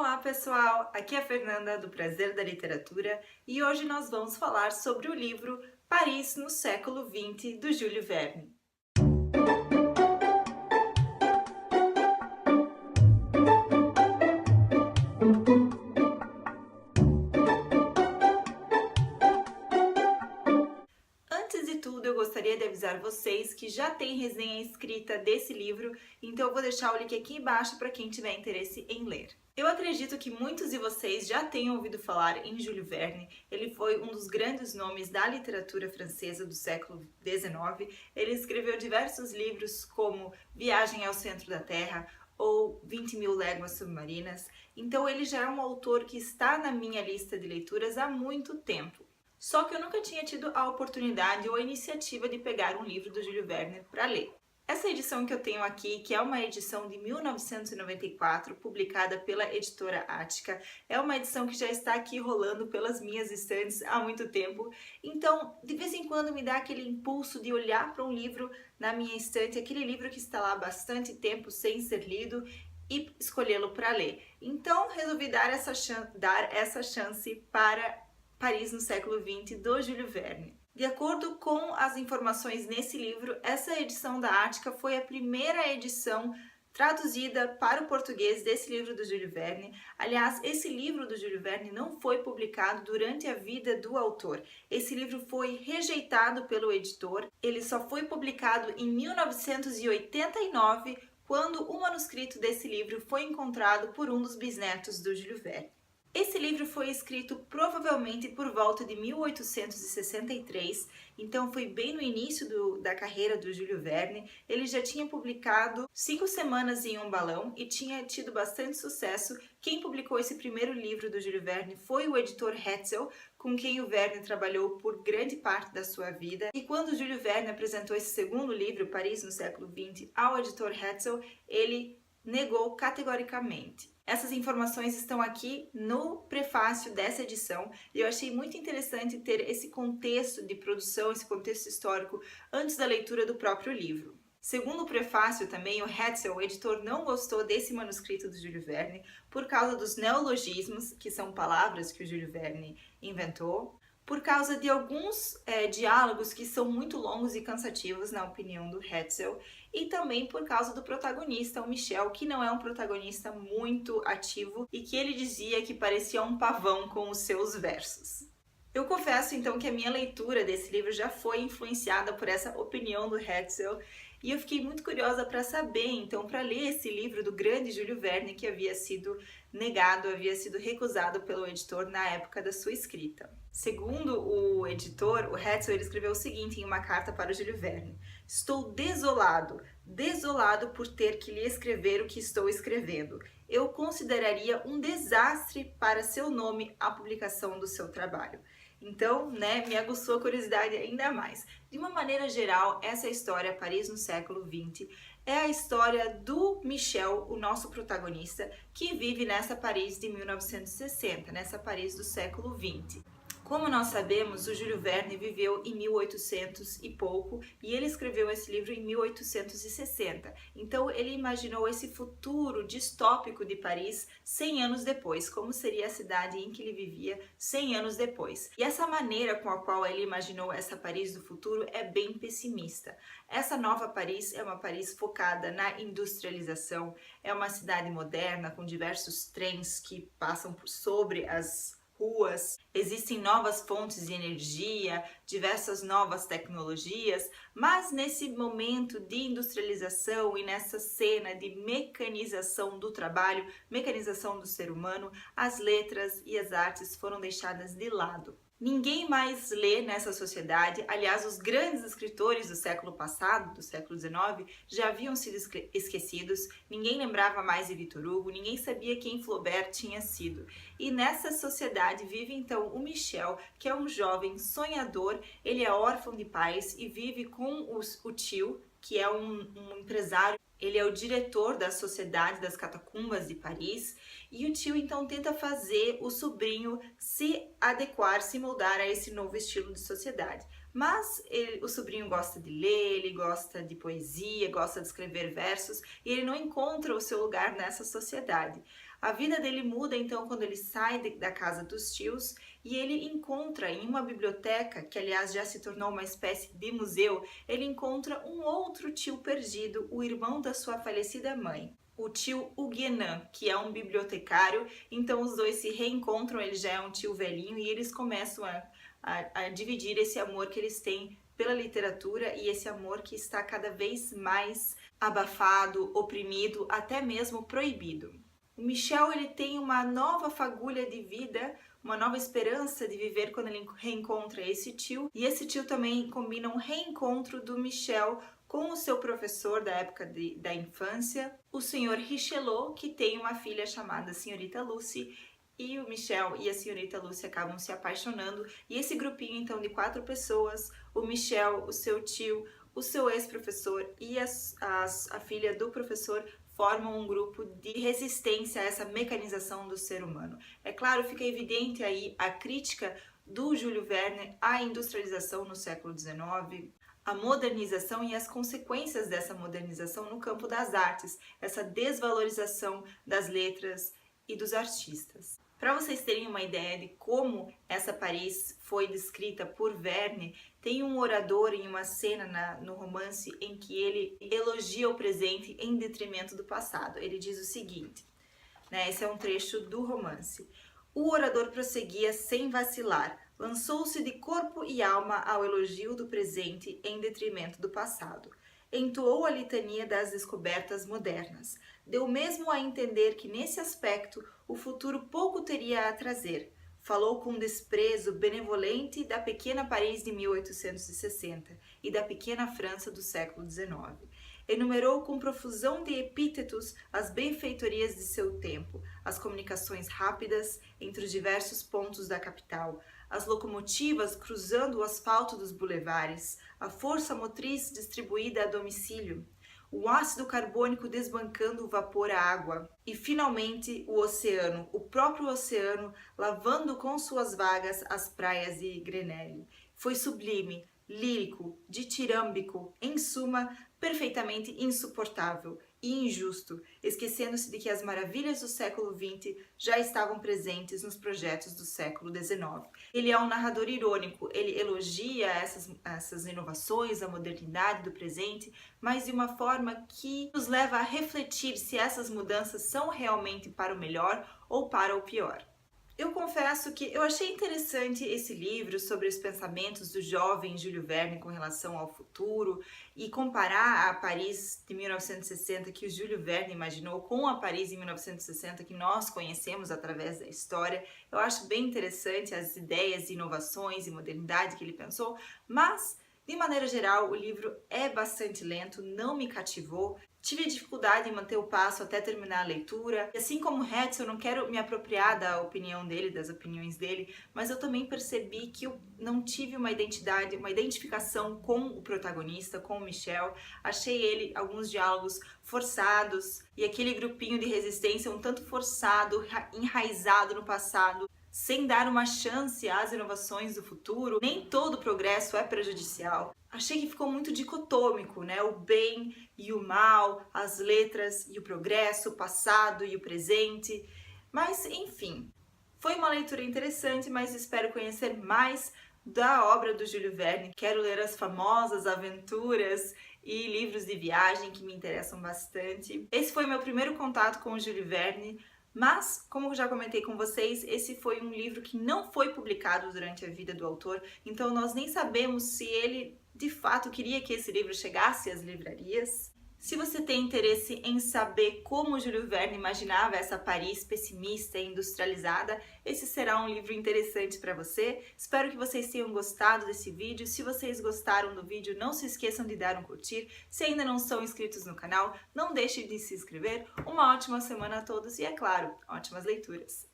Olá pessoal, aqui é a Fernanda do Prazer da Literatura e hoje nós vamos falar sobre o livro Paris no século XX do Júlio Verne. Antes de tudo, eu gostaria de avisar vocês que já tem resenha escrita desse livro, então eu vou deixar o link aqui embaixo para quem tiver interesse em ler. Eu acredito que muitos de vocês já tenham ouvido falar em Júlio Verne. Ele foi um dos grandes nomes da literatura francesa do século XIX. Ele escreveu diversos livros como Viagem ao Centro da Terra ou 20.000 Léguas Submarinas. Então ele já é um autor que está na minha lista de leituras há muito tempo. Só que eu nunca tinha tido a oportunidade ou a iniciativa de pegar um livro do Júlio Verne para ler. Essa edição que eu tenho aqui, que é uma edição de 1994, publicada pela editora Ática, é uma edição que já está aqui rolando pelas minhas estantes há muito tempo. Então, de vez em quando me dá aquele impulso de olhar para um livro na minha estante, aquele livro que está lá há bastante tempo sem ser lido, e escolhê-lo para ler. Então, resolvi dar essa chance para Paris no século XX, do Júlio Verne. De acordo com as informações nesse livro, essa edição da Ática foi a primeira edição traduzida para o português desse livro do Júlio Verne. Aliás, esse livro do Júlio Verne não foi publicado durante a vida do autor. Esse livro foi rejeitado pelo editor. Ele só foi publicado em 1989, quando o manuscrito desse livro foi encontrado por um dos bisnetos do Júlio Verne. Esse livro foi escrito provavelmente por volta de 1863, então foi bem no início da carreira do Júlio Verne. Ele já tinha publicado 5 Semanas em um Balão e tinha tido bastante sucesso. Quem publicou esse primeiro livro do Júlio Verne foi o editor Hetzel, com quem o Verne trabalhou por grande parte da sua vida. E quando o Júlio Verne apresentou esse segundo livro, Paris no século XX, ao editor Hetzel, ele negou categoricamente. Essas informações estão aqui no prefácio dessa edição e eu achei muito interessante ter esse contexto de produção, esse contexto histórico antes da leitura do próprio livro. Segundo o prefácio também, o Hetzel, o editor, não gostou desse manuscrito do Júlio Verne por causa dos neologismos, que são palavras que o Júlio Verne inventou, por causa de alguns diálogos que são muito longos e cansativos, na opinião do Hetzel, e também por causa do protagonista, o Michel, que não é um protagonista muito ativo e que ele dizia que parecia um pavão com os seus versos. Eu confesso então que a minha leitura desse livro já foi influenciada por essa opinião do Hetzel e eu fiquei muito curiosa para saber, então, para ler esse livro do grande Júlio Verne que havia sido negado, havia sido recusado pelo editor na época da sua escrita. Segundo o editor, o Hetzel, ele escreveu o seguinte em uma carta para o Júlio Verne: "Estou desolado por ter que lhe escrever o que estou escrevendo. Eu consideraria um desastre para seu nome a publicação do seu trabalho." Então, me aguçou a curiosidade ainda mais. De uma maneira geral, essa história, Paris no século XX, é a história do Michel, o nosso protagonista, que vive nessa Paris de 1960, nessa Paris do século XX. Como nós sabemos, o Júlio Verne viveu em 1800 e pouco e ele escreveu esse livro em 1860. Então ele imaginou esse futuro distópico de Paris 100 anos depois, como seria a cidade em que ele vivia 100 anos depois. E essa maneira com a qual ele imaginou essa Paris do futuro é bem pessimista. Essa nova Paris é uma Paris focada na industrialização, é uma cidade moderna com diversos trens que passam por sobre as ruas, existem novas fontes de energia, diversas novas tecnologias, mas nesse momento de industrialização e nessa cena de mecanização do trabalho, mecanização do ser humano, as letras e as artes foram deixadas de lado. Ninguém mais lê nessa sociedade. Aliás, os grandes escritores do século passado, do século XIX, já haviam sido esquecidos. Ninguém lembrava mais de Victor Hugo, ninguém sabia quem Flaubert tinha sido. E nessa sociedade vive então o Michel, que é um jovem sonhador. Ele é órfão de pais e vive com o tio, que é um empresário. Ele é o diretor da Sociedade das Catacumbas de Paris e o tio então tenta fazer o sobrinho se adequar, se moldar a esse novo estilo de sociedade. Mas o sobrinho gosta de ler, ele gosta de poesia, gosta de escrever versos e ele não encontra o seu lugar nessa sociedade. A vida dele muda então quando ele sai da casa dos tios e ele encontra em uma biblioteca, que aliás já se tornou uma espécie de museu, ele encontra um outro tio perdido, o irmão da sua falecida mãe, o tio Huguenin, que é um bibliotecário. Então os dois se reencontram, ele já é um tio velhinho e eles começam a dividir esse amor que eles têm pela literatura e esse amor que está cada vez mais abafado, oprimido, até mesmo proibido. O Michel ele tem uma nova fagulha de vida, uma nova esperança de viver quando ele reencontra esse tio, e esse tio também combina um reencontro do Michel com o seu professor da época da infância, o Sr. Richelieu, que tem uma filha chamada Senhorita Lucy, e o Michel e a Senhorita Lucy acabam se apaixonando, e esse grupinho então de 4 pessoas, o Michel, o seu tio, o seu ex-professor e a filha do professor, formam um grupo de resistência a essa mecanização do ser humano. É claro, fica evidente aí a crítica do Júlio Verne à industrialização no século XIX, a modernização e as consequências dessa modernização no campo das artes, essa desvalorização das letras e dos artistas. Para vocês terem uma ideia de como essa Paris foi descrita por Verne, tem um orador em uma cena no romance em que ele elogia o presente em detrimento do passado. Ele diz o seguinte, né, esse é um trecho do romance. O orador prosseguia sem vacilar, lançou-se de corpo e alma ao elogio do presente em detrimento do passado. Entoou a litania das descobertas modernas. Deu mesmo a entender que, nesse aspecto, o futuro pouco teria a trazer. Falou com desprezo benevolente da pequena Paris de 1860 e da pequena França do século XIX. Enumerou com profusão de epítetos as benfeitorias de seu tempo, as comunicações rápidas entre os diversos pontos da capital, as locomotivas cruzando o asfalto dos bulevares, a força motriz distribuída a domicílio, o ácido carbônico desbancando o vapor à água e, finalmente, o oceano, o próprio oceano, lavando com suas vagas as praias de Grenelle. Foi sublime, lírico, ditirâmbico, em suma, perfeitamente insuportável e injusto, esquecendo-se de que as maravilhas do século XX já estavam presentes nos projetos do século XIX. Ele é um narrador irônico, ele elogia essas inovações, a modernidade do presente, mas de uma forma que nos leva a refletir se essas mudanças são realmente para o melhor ou para o pior. Eu confesso que eu achei interessante esse livro sobre os pensamentos do jovem Júlio Verne com relação ao futuro e comparar a Paris de 1960 que o Júlio Verne imaginou com a Paris de 1960 que nós conhecemos através da história. Eu acho bem interessante as ideias de inovações e modernidade que ele pensou, mas de maneira geral o livro é bastante lento, não me cativou. Tive dificuldade em manter o passo até terminar a leitura. E assim como Hetz, eu não quero me apropriar da opinião dele, das opiniões dele, mas eu também percebi que eu não tive uma identificação com o protagonista, com o Michel. Achei ele alguns diálogos forçados e aquele grupinho de resistência um tanto forçado, enraizado no passado, sem dar uma chance às inovações do futuro. Nem todo progresso é prejudicial. Achei que ficou muito dicotômico, né? O bem e o mal, as letras e o progresso, o passado e o presente. Mas, enfim, foi uma leitura interessante, mas espero conhecer mais da obra do Júlio Verne. Quero ler as famosas aventuras e livros de viagem que me interessam bastante. Esse foi meu primeiro contato com o Júlio Verne. Mas, como eu já comentei com vocês, esse foi um livro que não foi publicado durante a vida do autor, então nós nem sabemos se ele de fato queria que esse livro chegasse às livrarias. Se você tem interesse em saber como Júlio Verne imaginava essa Paris pessimista e industrializada, esse será um livro interessante para você. Espero que vocês tenham gostado desse vídeo. Se vocês gostaram do vídeo, não se esqueçam de dar um curtir. Se ainda não são inscritos no canal, não deixem de se inscrever. Uma ótima semana a todos e, é claro, ótimas leituras!